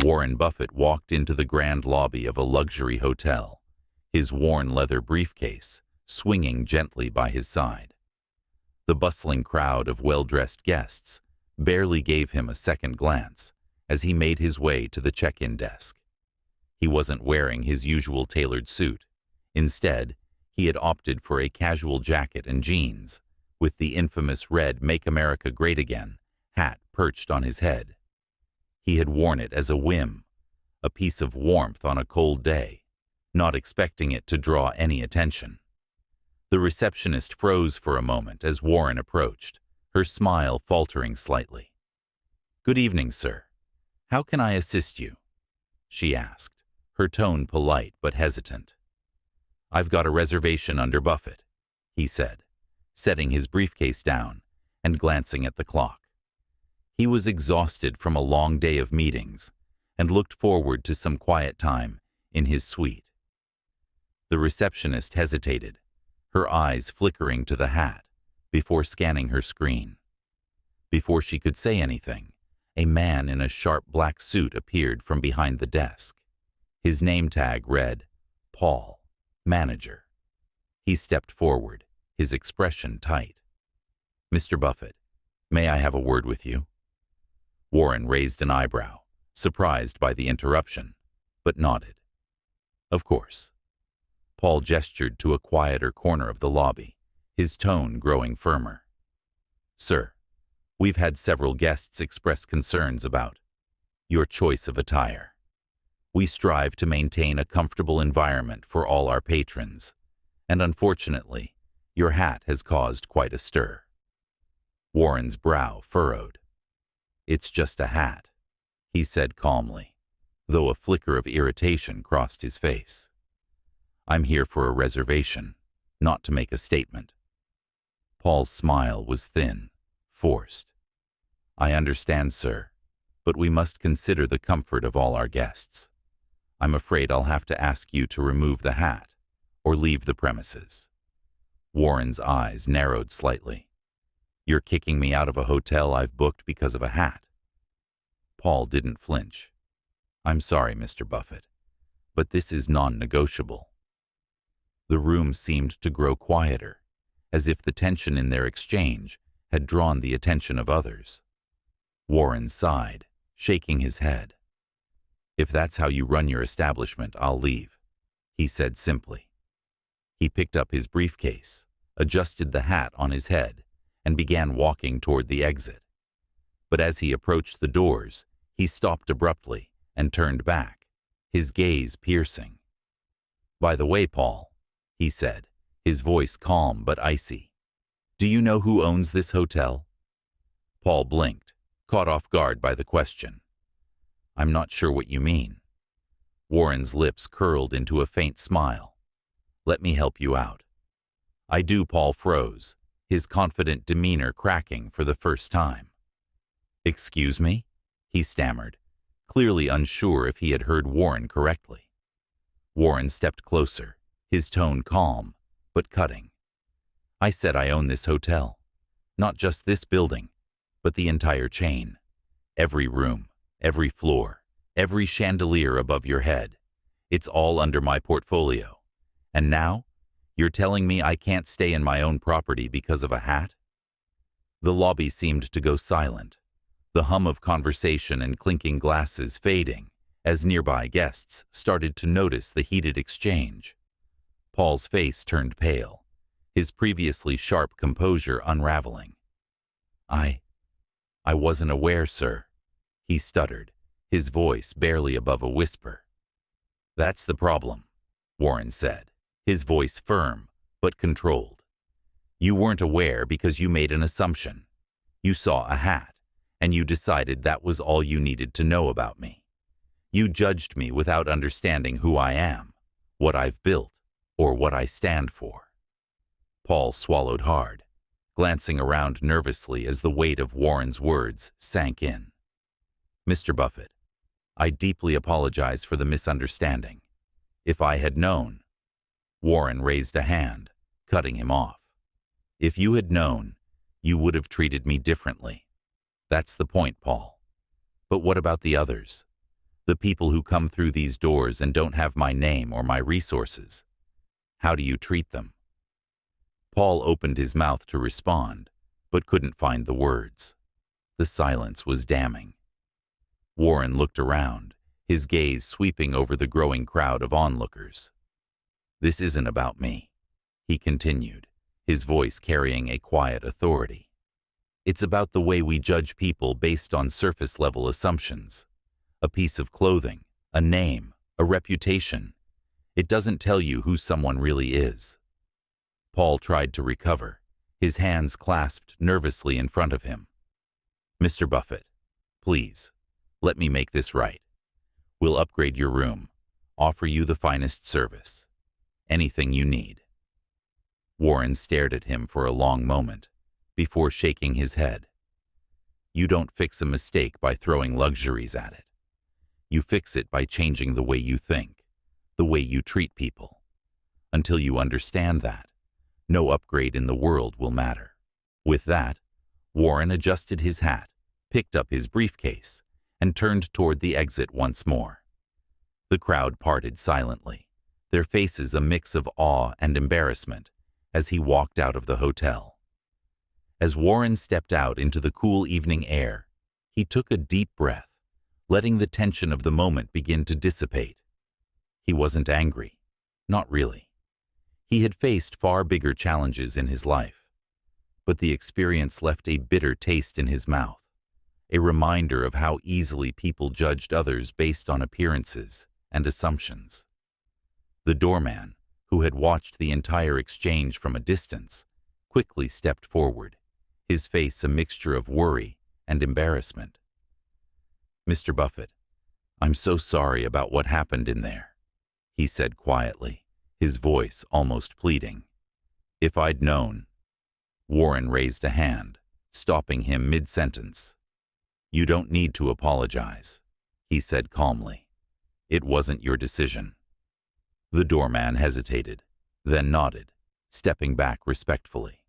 Warren Buffett walked into the grand lobby of a luxury hotel, his worn leather briefcase swinging gently by his side. The bustling crowd of well-dressed guests barely gave him a second glance as he made his way to the check-in desk. He wasn't wearing his usual tailored suit. Instead, he had opted for a casual jacket and jeans, with the infamous red "Make America Great Again" hat perched on his head. He had worn it as a whim, a piece of warmth on a cold day, not expecting it to draw any attention. The receptionist froze for a moment as Warren approached, her smile faltering slightly. "Good evening, sir. How can I assist you?" she asked, her tone polite but hesitant. "I've got a reservation under Buffett," he said, setting his briefcase down and glancing at the clock. He was exhausted from a long day of meetings and looked forward to some quiet time in his suite. The receptionist hesitated, her eyes flickering to the hat before scanning her screen. Before she could say anything, a man in a sharp black suit appeared from behind the desk. His name tag read, "Paul, Manager." He stepped forward, his expression tight. "Mr. Buffett, may I have a word with you?" Warren raised an eyebrow, surprised by the interruption, but nodded. "Of course." Paul gestured to a quieter corner of the lobby, his tone growing firmer. "Sir, we've had several guests express concerns about your choice of attire. We strive to maintain a comfortable environment for all our patrons, and unfortunately, your hat has caused quite a stir." Warren's brow furrowed. "It's just a hat," he said calmly, though a flicker of irritation crossed his face. "I'm here for a reservation, not to make a statement." Paul's smile was thin, forced. "I understand, sir, but we must consider the comfort of all our guests. I'm afraid I'll have to ask you to remove the hat or leave the premises." Warren's eyes narrowed slightly. "You're kicking me out of a hotel I've booked because of a hat?" Paul didn't flinch. "I'm sorry, Mr. Buffett, but this is non-negotiable." The room seemed to grow quieter, as if the tension in their exchange had drawn the attention of others. Warren sighed, shaking his head. "If that's how you run your establishment, I'll leave," he said simply. He picked up his briefcase, adjusted the hat on his head, and began walking toward the exit. But as he approached the doors, he stopped abruptly and turned back, his gaze piercing. "By the way, Paul," he said, his voice calm but icy, "do you know who owns this hotel?" Paul blinked, caught off guard by the question. "I'm not sure what you mean." Warren's lips curled into a faint smile. "Let me help you out." "I do." Paul froze, his confident demeanor cracking for the first time. "Excuse me?" he stammered, clearly unsure if he had heard Warren correctly. Warren stepped closer, his tone calm, but cutting. "I said I own this hotel. Not just this building, but the entire chain. Every room, every floor, every chandelier above your head. It's all under my portfolio. And now, you're telling me I can't stay in my own property because of a hat?" The lobby seemed to go silent, the hum of conversation and clinking glasses fading as nearby guests started to notice the heated exchange. Paul's face turned pale, his previously sharp composure unraveling. I wasn't aware, sir," he stuttered, his voice barely above a whisper. "That's the problem," Warren said, his voice firm but controlled. "You weren't aware because you made an assumption. You saw a hat, and you decided that was all you needed to know about me. You judged me without understanding who I am, what I've built, or what I stand for." Paul swallowed hard, glancing around nervously as the weight of Warren's words sank in. "Mr. Buffett, I deeply apologize for the misunderstanding. If I had known—" Warren raised a hand, cutting him off. "If you had known, you would have treated me differently. That's the point, Paul. But what about the others? The people who come through these doors and don't have my name or my resources. How do you treat them?" Paul opened his mouth to respond, but couldn't find the words. The silence was damning. Warren looked around, his gaze sweeping over the growing crowd of onlookers. "This isn't about me," he continued, his voice carrying a quiet authority. "It's about the way we judge people based on surface-level assumptions. A piece of clothing, a name, a reputation. It doesn't tell you who someone really is." Paul tried to recover, his hands clasped nervously in front of him. "Mr. Buffett, please, let me make this right. We'll upgrade your room, offer you the finest service. Anything you need." Warren stared at him for a long moment, before shaking his head. "You don't fix a mistake by throwing luxuries at it. You fix it by changing the way you think, the way you treat people. Until you understand that, no upgrade in the world will matter." With that, Warren adjusted his hat, picked up his briefcase, and turned toward the exit once more. The crowd parted silently, their faces a mix of awe and embarrassment, as he walked out of the hotel. As Warren stepped out into the cool evening air, he took a deep breath, letting the tension of the moment begin to dissipate. He wasn't angry. Not really. He had faced far bigger challenges in his life. But the experience left a bitter taste in his mouth, a reminder of how easily people judged others based on appearances and assumptions. The doorman, who had watched the entire exchange from a distance, quickly stepped forward, his face a mixture of worry and embarrassment. "Mr. Buffett, I'm so sorry about what happened in there," he said quietly, his voice almost pleading. "If I'd known—" Warren raised a hand, stopping him mid-sentence. "You don't need to apologize," he said calmly. "It wasn't your decision." The doorman hesitated, then nodded, stepping back respectfully.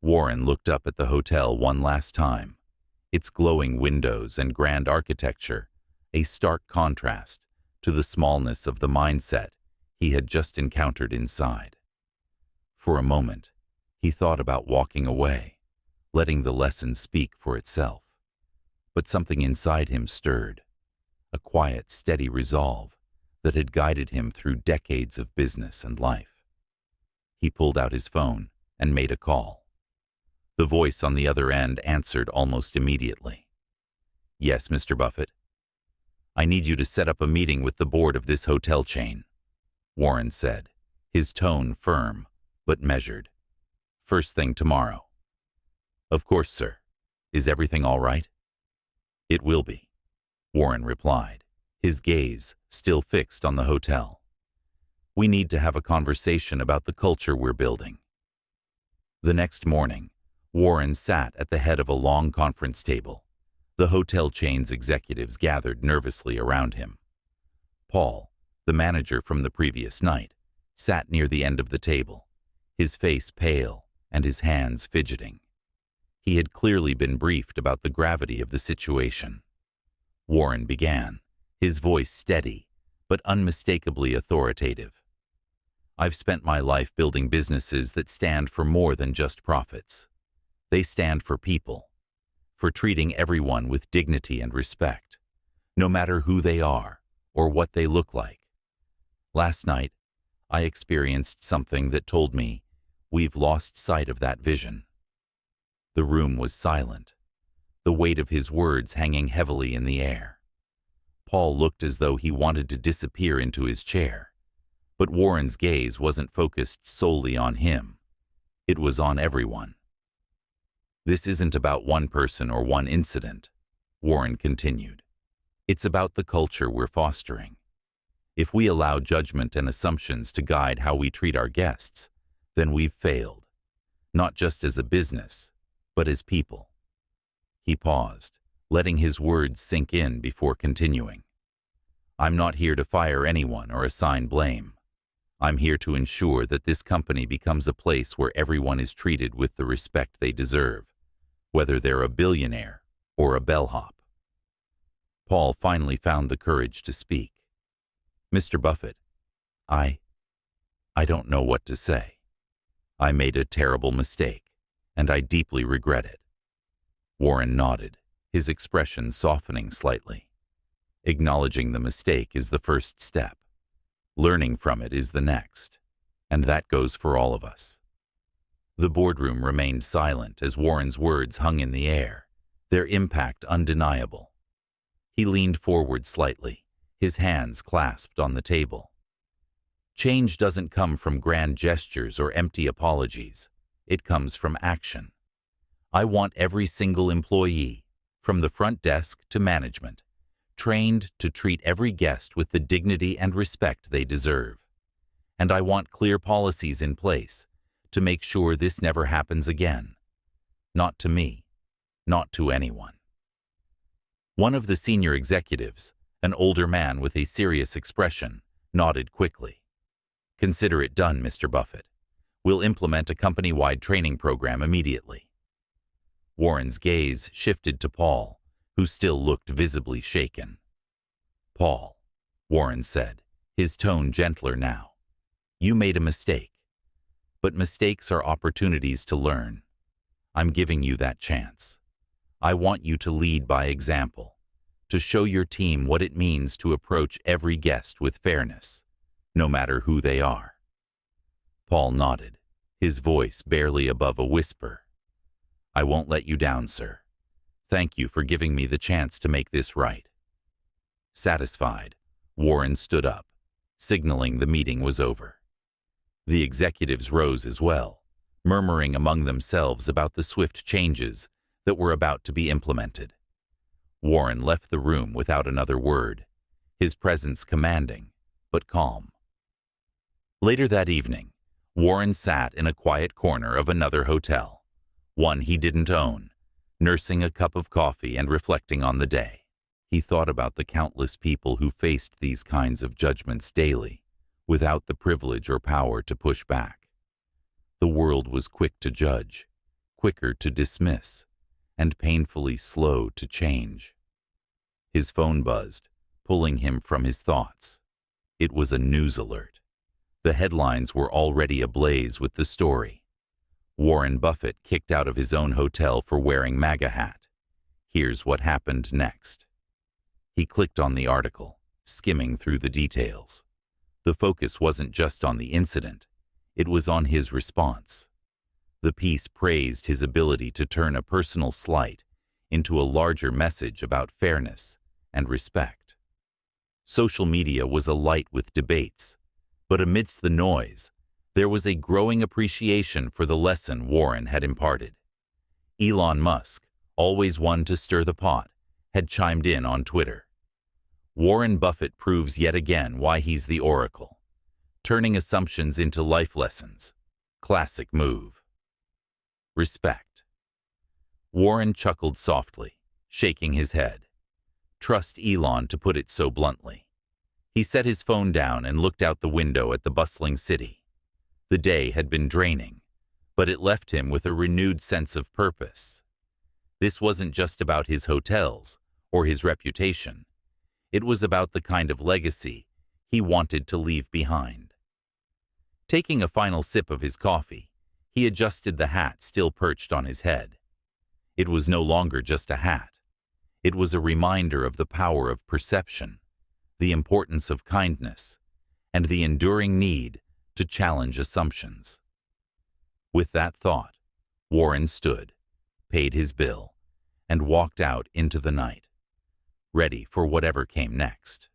Warren looked up at the hotel one last time, its glowing windows and grand architecture, a stark contrast to the smallness of the mindset he had just encountered inside. For a moment, he thought about walking away, letting the lesson speak for itself. But something inside him stirred, a quiet, steady resolve that had guided him through decades of business and life. He pulled out his phone and made a call. The voice on the other end answered almost immediately. "Yes, Mr. Buffett. I need you to set up a meeting with the board of this hotel chain," Warren said, his tone firm but measured. "First thing tomorrow." "Of course, sir. Is everything all right?" "It will be," Warren replied, his gaze still fixed on the hotel. "We need to have a conversation about the culture we're building." The next morning, Warren sat at the head of a long conference table. The hotel chain's executives gathered nervously around him. Paul, the manager from the previous night, sat near the end of the table, his face pale and his hands fidgeting. He had clearly been briefed about the gravity of the situation. Warren began, his voice steady, but unmistakably authoritative. "I've spent my life building businesses that stand for more than just profits. They stand for people, for treating everyone with dignity and respect, no matter who they are or what they look like. Last night, I experienced something that told me we've lost sight of that vision." The room was silent, the weight of his words hanging heavily in the air. Paul looked as though he wanted to disappear into his chair, but Warren's gaze wasn't focused solely on him. It was on everyone. "This isn't about one person or one incident," Warren continued. "It's about the culture we're fostering. If we allow judgment and assumptions to guide how we treat our guests, then we've failed, not just as a business, but as people." He paused, letting his words sink in before continuing. "I'm not here to fire anyone or assign blame. I'm here to ensure that this company becomes a place where everyone is treated with the respect they deserve, whether they're a billionaire or a bellhop." Paul finally found the courage to speak. "Mr. Buffett, I don't know what to say. I made a terrible mistake, and I deeply regret it." Warren nodded, his expression softening slightly. Acknowledging the mistake is the first step. Learning from it is the next, and that goes for all of us. The boardroom remained silent as Warren's words hung in the air, their impact undeniable. He leaned forward slightly, his hands clasped on the table. Change doesn't come from grand gestures or empty apologies. It comes from action. I want every single employee, from the front desk to management, trained to treat every guest with the dignity and respect they deserve. And I want clear policies in place to make sure this never happens again. Not to me, not to anyone. One of the senior executives, an older man with a serious expression, nodded quickly. "Consider it done, Mr. Buffett. We'll implement a company-wide training program immediately." Warren's gaze shifted to Paul, who still looked visibly shaken. "Paul," Warren said, his tone gentler now, "you made a mistake. But mistakes are opportunities to learn. I'm giving you that chance. I want you to lead by example, to show your team what it means to approach every guest with fairness, no matter who they are." Paul nodded, his voice barely above a whisper. "I won't let you down, sir. Thank you for giving me the chance to make this right." Satisfied, Warren stood up, signaling the meeting was over. The executives rose as well, murmuring among themselves about the swift changes that were about to be implemented. Warren left the room without another word, his presence commanding, but calm. Later that evening, Warren sat in a quiet corner of another hotel, one he didn't own, nursing a cup of coffee and reflecting on the day. He thought about the countless people who faced these kinds of judgments daily, without the privilege or power to push back. The world was quick to judge, quicker to dismiss, and painfully slow to change. His phone buzzed, pulling him from his thoughts. It was a news alert. The headlines were already ablaze with the story. Warren Buffett kicked out of his own hotel for wearing MAGA hat. Here's what happened next. He clicked on the article, skimming through the details. The focus wasn't just on the incident, it was on his response. The piece praised his ability to turn a personal slight into a larger message about fairness and respect. Social media was alight with debates, but amidst the noise, there was a growing appreciation for the lesson Warren had imparted. Elon Musk, always one to stir the pot, had chimed in on Twitter. Warren Buffett proves yet again why he's the oracle, turning assumptions into life lessons. Classic move. Respect. Warren chuckled softly, shaking his head. Trust Elon to put it so bluntly. He set his phone down and looked out the window at the bustling city. The day had been draining, but it left him with a renewed sense of purpose. This wasn't just about his hotels or his reputation. It was about the kind of legacy he wanted to leave behind. Taking a final sip of his coffee, he adjusted the hat still perched on his head. It was no longer just a hat. It was a reminder of the power of perception, the importance of kindness, and the enduring need to challenge assumptions. With that thought, Warren stood, paid his bill, and walked out into the night, ready for whatever came next.